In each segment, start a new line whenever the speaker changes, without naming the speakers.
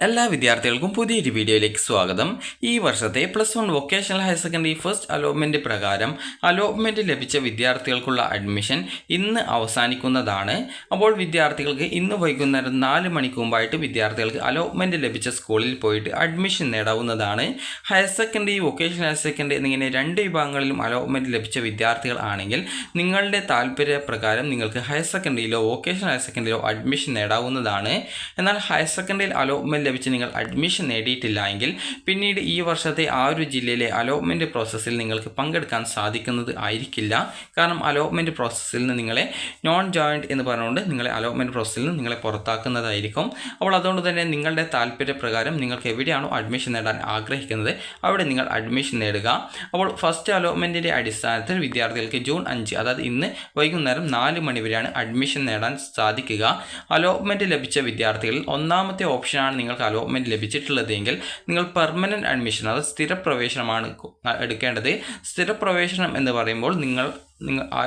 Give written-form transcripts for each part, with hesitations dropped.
എല്ലാ വിദ്യാർത്ഥികൾക്കും പുതിയൊരു വീഡിയോയിലേക്ക് സ്വാഗതം. ഈ വർഷത്തെ +1 vocational higher secondary first allotment പ്രകാരം അലോട്ട്മെൻറ്റ് ലഭിച്ച വിദ്യാർത്ഥികൾക്കുള്ള അഡ്മിഷൻ ഇന്ന് അവസാനിക്കുന്നതാണ്. അപ്പോൾ വിദ്യാർത്ഥികൾക്ക് ഇന്ന് വൈകുന്നേരം 4 മണിക്ക് മുമ്പായിട്ട് വിദ്യാർത്ഥികൾക്ക് അലോട്ട്മെൻറ്റ് ലഭിച്ച സ്കൂളിൽ പോയിട്ട് അഡ്മിഷൻ നേടാവുന്നതാണ്. Higher secondary, vocational higher secondary എന്നിങ്ങനെ 2 വിഭാഗങ്ങളിലും അലോട്ട്മെൻറ്റ് ലഭിച്ച വിദ്യാർത്ഥികൾ ആണെങ്കിൽ നിങ്ങളുടെ താല്പര്യപ്രകാരം നിങ്ങൾക്ക് ഹയർ സെക്കൻഡറിയിലോ വൊക്കേഷണൽ ഹയർ സെക്കൻഡറിയിലോ അഡ്മിഷൻ നേടാവുന്നതാണ്. എന്നാൽ ഹയർ സെക്കൻഡറിയിൽ അലോട്ട്മെൻറ്റ് ലഭിച്ച് നിങ്ങൾ അഡ്മിഷൻ നേടിയിട്ടില്ല എങ്കിൽ പിന്നീട് ഈ വർഷത്തെ ആ ഒരു ജില്ലയിലെ അലോട്ട്മെൻറ്റ് പ്രോസസ്സിൽ നിങ്ങൾക്ക് പങ്കെടുക്കാൻ സാധിക്കുന്നത് ആയിരിക്കില്ല. കാരണം അലോട്ട്മെൻറ്റ് പ്രോസസ്സിൽ നിന്ന് നിങ്ങളെ നോൺ ജോയിൻറ്റ് എന്ന് പറഞ്ഞുകൊണ്ട് നിങ്ങളെ അലോട്ട്മെൻറ്റ് പ്രോസസ്സിൽ നിന്ന് നിങ്ങളെ പുറത്താക്കുന്നതായിരിക്കും. അപ്പോൾ അതുകൊണ്ട് തന്നെ നിങ്ങളുടെ താല്പര്യപ്രകാരം നിങ്ങൾക്ക് എവിടെയാണോ അഡ്മിഷൻ നേടാൻ ആഗ്രഹിക്കുന്നത് അവിടെ നിങ്ങൾ അഡ്മിഷൻ നേടുക. അപ്പോൾ ഫസ്റ്റ് അലോട്ട്മെൻറ്റിൻ്റെ അടിസ്ഥാനത്തിൽ വിദ്യാർത്ഥികൾക്ക് ജൂൺ 5 അതായത് ഇന്ന് വൈകുന്നേരം 4 മണി വരെയാണ് അഡ്മിഷൻ നേടാൻ സാധിക്കുക. അലോട്ട്മെൻറ്റ് ലഭിച്ച വിദ്യാർത്ഥികളിൽ ഒന്നാമത്തെ ഓപ്ഷനാണ് നിങ്ങൾക്ക് അലോട്ട്മെൻറ്റ് ലഭിച്ചിട്ടുള്ളതെങ്കിൽ നിങ്ങൾ പെർമനൻറ്റ് അഡ്മിഷൻ അതായത് സ്ഥിരപ്രവേശനമാണ് എടുക്കേണ്ടത്. സ്ഥിരപ്രവേശനം എന്ന് പറയുമ്പോൾ നിങ്ങൾ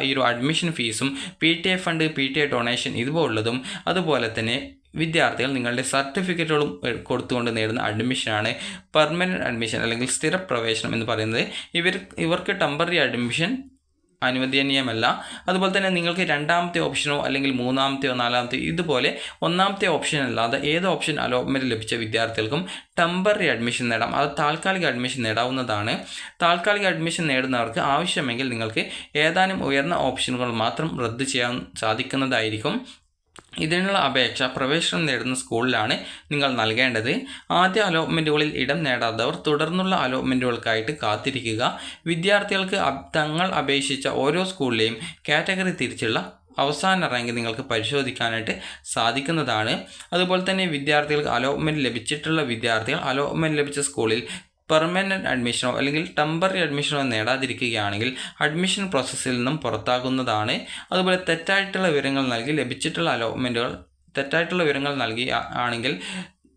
ഈ ഒരു അഡ്മിഷൻ ഫീസും PTA ഫണ്ട്, PTA ഡൊണേഷൻ ഇതുപോലുള്ളതും അതുപോലെ തന്നെ വിദ്യാർത്ഥികൾ നിങ്ങളുടെ സർട്ടിഫിക്കറ്റുകളും കൊടുത്തുകൊണ്ട് നേടുന്ന അഡ്മിഷനാണ് പെർമനൻറ്റ് അഡ്മിഷൻ അല്ലെങ്കിൽ സ്ഥിരപ്രവേശനം എന്ന് പറയുന്നത്. ഇവർക്ക് ടെമ്പററി അഡ്മിഷൻ അനുവദനീയമല്ല. അതുപോലെ തന്നെ നിങ്ങൾക്ക് രണ്ടാമത്തെ ഓപ്ഷനോ അല്ലെങ്കിൽ മൂന്നാമത്തെയോ നാലാമത്തെയോ ഇതുപോലെ ഒന്നാമത്തെ ഓപ്ഷൻ അല്ലാതെ ഏത് ഓപ്ഷൻ അലോട്ട്മെൻറ്റ് ലഭിച്ച വിദ്യാർത്ഥികൾക്കും ടെമ്പററി അഡ്മിഷൻ നേടാം. അത് താൽക്കാലിക അഡ്മിഷൻ നേടാവുന്നതാണ്. താൽക്കാലിക അഡ്മിഷൻ നേടുന്നവർക്ക് ആവശ്യമെങ്കിൽ നിങ്ങൾക്ക് ഏതാനും ഉയർന്ന ഓപ്ഷനുകൾ മാത്രം റദ്ദ് ചെയ്യാൻ സാധിക്കുന്നതായിരിക്കും. ഇതിനുള്ള അപേക്ഷ പ്രവേശനം നേടുന്ന സ്കൂളിലാണ് നിങ്ങൾ നൽകേണ്ടത്. ആദ്യ അലോട്ട്മെൻറ്റുകളിൽ ഇടം നേടാത്തവർ തുടർന്നുള്ള അലോട്ട്മെൻറ്റുകൾക്കായിട്ട് കാത്തിരിക്കുക. വിദ്യാർത്ഥികൾക്ക് തങ്ങൾ അപേക്ഷിച്ച ഓരോ സ്കൂളിലെയും കാറ്റഗറി തിരിച്ചുള്ള അവസാന റാങ്ക് നിങ്ങൾക്ക് പരിശോധിക്കാനായിട്ട് സാധിക്കുന്നതാണ്. അതുപോലെ തന്നെ വിദ്യാർത്ഥികൾക്ക് അലോട്ട്മെൻറ്റ് ലഭിച്ചിട്ടുള്ള വിദ്യാർത്ഥികൾ അലോട്ട്മെൻറ്റ് ലഭിച്ച സ്കൂളിൽ പെർമനൻറ്റ് അഡ്മിഷനോ അല്ലെങ്കിൽ ടെമ്പററി അഡ്മിഷനോ നേടാതിരിക്കുകയാണെങ്കിൽ അഡ്മിഷൻ പ്രോസസ്സിൽ നിന്നും പുറത്താകുന്നതാണ്. അതുപോലെ തെറ്റായിട്ടുള്ള വിവരങ്ങൾ നൽകി ലഭിച്ചിട്ടുള്ള അലോട്ട്മെൻറ്റുകൾ തെറ്റായിട്ടുള്ള വിവരങ്ങൾ നൽകി ആണെങ്കിൽ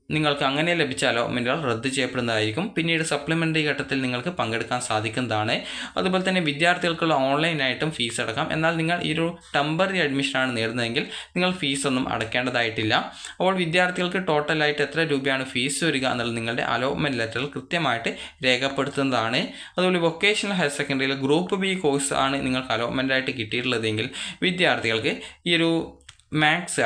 നിങ്ങൾക്ക് അങ്ങനെ ലഭിച്ച അലോട്ട്മെൻറ്റുകൾ റദ്ദ് ചെയ്യപ്പെടുന്നതായിരിക്കും. പിന്നീട് സപ്ലിമെൻ്ററി ഘട്ടത്തിൽ നിങ്ങൾക്ക് പങ്കെടുക്കാൻ സാധിക്കുന്നതാണ്. അതുപോലെ തന്നെ വിദ്യാർത്ഥികൾക്കുള്ള ഓൺലൈനായിട്ടും ഫീസ് അടക്കാം. എന്നാൽ നിങ്ങൾ ഈ ഒരു ടെമ്പററി അഡ്മിഷനാണ് നേടുന്നതെങ്കിൽ നിങ്ങൾ ഫീസൊന്നും അടയ്ക്കേണ്ടതായിട്ടില്ല. അപ്പോൾ വിദ്യാർത്ഥികൾക്ക് ടോട്ടലായിട്ട് എത്ര രൂപയാണ് ഫീസ് വരിക എന്നുള്ളത് നിങ്ങളുടെ അലോട്ട്മെൻറ്റ് ലെറ്ററിൽ കൃത്യമായിട്ട് രേഖപ്പെടുത്തുന്നതാണ്. അതുപോലെ വൊക്കേഷണൽ ഹയർ സെക്കൻഡറിയിൽ ഗ്രൂപ്പ് B കോഴ്സ് ആണ് നിങ്ങൾക്ക് അലോട്ട്മെൻറ്റായിട്ട് കിട്ടിയിട്ടുള്ളതെങ്കിൽ വിദ്യാർത്ഥികൾക്ക് ഈ ഒരു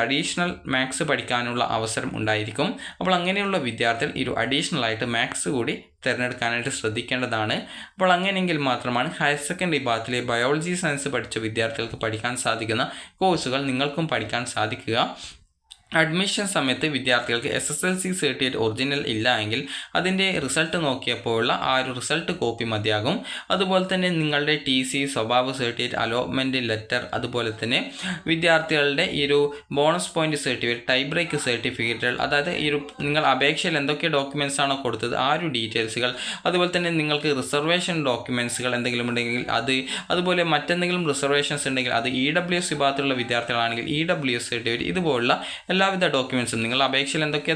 അഡീഷണൽ മാത്സ് പഠിക്കാനുള്ള അവസരം ഉണ്ടായിരിക്കും. അപ്പോൾ അങ്ങനെയുള്ള വിദ്യാർത്ഥികൾ ഈ ഒരു അഡീഷണലായിട്ട് മാത്സ് കൂടി തിരഞ്ഞെടുക്കാനായിട്ട് ശ്രദ്ധിക്കേണ്ടതാണ്. അപ്പോൾ അങ്ങനെയെങ്കിൽ മാത്രമാണ് ഹയർ സെക്കൻഡറി വിഭാഗത്തിലെ ബയോളജി സയൻസ് പഠിച്ച വിദ്യാർത്ഥികൾക്ക് പഠിക്കാൻ സാധിക്കുന്ന കോഴ്സുകൾ നിങ്ങൾക്കും പഠിക്കാൻ സാധിക്കുക. അഡ്മിഷൻ സമയത്ത് വിദ്യാർത്ഥികൾക്ക് SSLC സർട്ടിഫിക്കറ്റ് ഒറിജിനൽ ഇല്ല എങ്കിൽ അതിൻ്റെ റിസൾട്ട് നോക്കിയപ്പോഴുള്ള ആ ഒരു റിസൾട്ട് കോപ്പി മതിയാകും. അതുപോലെ തന്നെ നിങ്ങളുടെ TC, സ്വഭാവ സർട്ടിഫിക്കറ്റ്, അലോട്ട്മെൻറ്റ് ലെറ്റർ, അതുപോലെ തന്നെ വിദ്യാർത്ഥികളുടെ ഈ ഒരു bonus point certificate, tie break സർട്ടിഫിക്കറ്റുകൾ, അതായത് ഈ ഒരു നിങ്ങൾ അപേക്ഷയിൽ എന്തൊക്കെ ഡോക്യുമെൻറ്റ്സ് ആണോ കൊടുത്തത് ആ ഒരു ഡീറ്റെയിൽസുകൾ, അതുപോലെ തന്നെ നിങ്ങൾക്ക് റിസർവേഷൻ ഡോക്യുമെൻറ്റ്സുകൾ എന്തെങ്കിലും ഉണ്ടെങ്കിൽ അതുപോലെ മറ്റെന്തെങ്കിലും റിസർവേഷൻസ് ഉണ്ടെങ്കിൽ അത് EWS വിഭാഗത്തിലുള്ള വിദ്യാർത്ഥികളാണെങ്കിൽ EWS സർട്ടിഫിക്കറ്റ്, ഇതുപോലുള്ള എല്ലാവിധ ഡോക്യുമെൻറ്റ്സും നിങ്ങൾ അപേക്ഷയിൽ എന്തൊക്കെ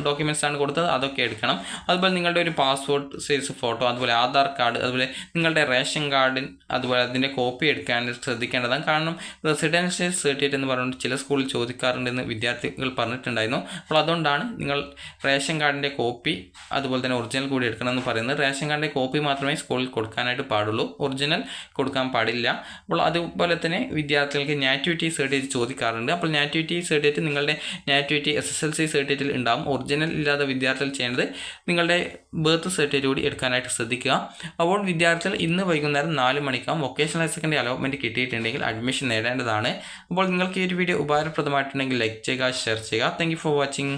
ഡോക്യുമെൻറ്റ്സ് ആണ് കൊടുത്തത് അതൊക്കെ എടുക്കണം. അതുപോലെ നിങ്ങളുടെ ഒരു പാസ്പോർട്ട് സൈസ് ഫോട്ടോ, അതുപോലെ ആധാർ കാർഡ്, അതുപോലെ നിങ്ങളുടെ റേഷൻ കാർഡിൻ അതുപോലെ അതിൻ്റെ കോപ്പി എടുക്കാൻ ശ്രദ്ധിക്കേണ്ടതാണ്. കാരണം റെസിഡൻഷ്യൽ സർട്ടിഫിക്കറ്റ് എന്ന് പറഞ്ഞുകൊണ്ട് ചില സ്കൂളിൽ ചോദിക്കാറുണ്ടെന്ന് വിദ്യാർത്ഥികൾ പറഞ്ഞിട്ടുണ്ടായിരുന്നു. അപ്പോൾ അതുകൊണ്ടാണ് നിങ്ങൾ റേഷൻ കാർഡിൻ്റെ കോപ്പി അതുപോലെ തന്നെ ഒറിജിനൽ കൂടി എടുക്കണമെന്ന് പറയുന്നത്. റേഷൻ കാർഡിൻ്റെ കോപ്പി മാത്രമേ സ്കൂളിൽ കൊടുക്കാനായിട്ട് പാടുള്ളൂ, ഒറിജിനൽ കൊടുക്കാൻ പാടില്ല. അപ്പോൾ അതുപോലെ തന്നെ വിദ്യാർത്ഥികൾക്ക് നാറ്റിവിറ്റി സർട്ടിഫിക്കറ്റ് ചോദിക്കാറുണ്ട്. അപ്പോൾ നാറ്റിവിറ്റി സർട്ടിഫിക്കറ്റ് നിങ്ങളുടെ നാറ്റിവിറ്റി SSLC സർട്ടിഫിക്കറ്റിൽ ഉണ്ടാകും. ഒറിജിനൽ ഇല്ലാതെ വിദ്യാർത്ഥികൾ ചെയ്യേണ്ടത് നിങ്ങളുടെ ബർത്ത് സർട്ടിഫിക്കറ്റ് കൂടി എടുക്കാനായിട്ട് ശ്രദ്ധിക്കുക. അപ്പോൾ വിദ്യാർത്ഥികൾ ഇന്ന് വൈകുന്നേരം 4 മണിക്കാവും വൊക്കേഷണൽ ഹയർ സെക്കൻഡറി അലോട്ട്മെൻറ്റ് കിട്ടിയിട്ടുണ്ടെങ്കിൽ അഡ്മിഷൻ നേടേണ്ടതാണ്. അപ്പോൾ നിങ്ങൾക്ക് ഈ ഒരു വീഡിയോ ഉപകാരപ്രദമായിട്ടുണ്ടെങ്കിൽ ലൈക്ക് ചെയ്യുക, ഷെയർ ചെയ്യുക. Thank you for watching.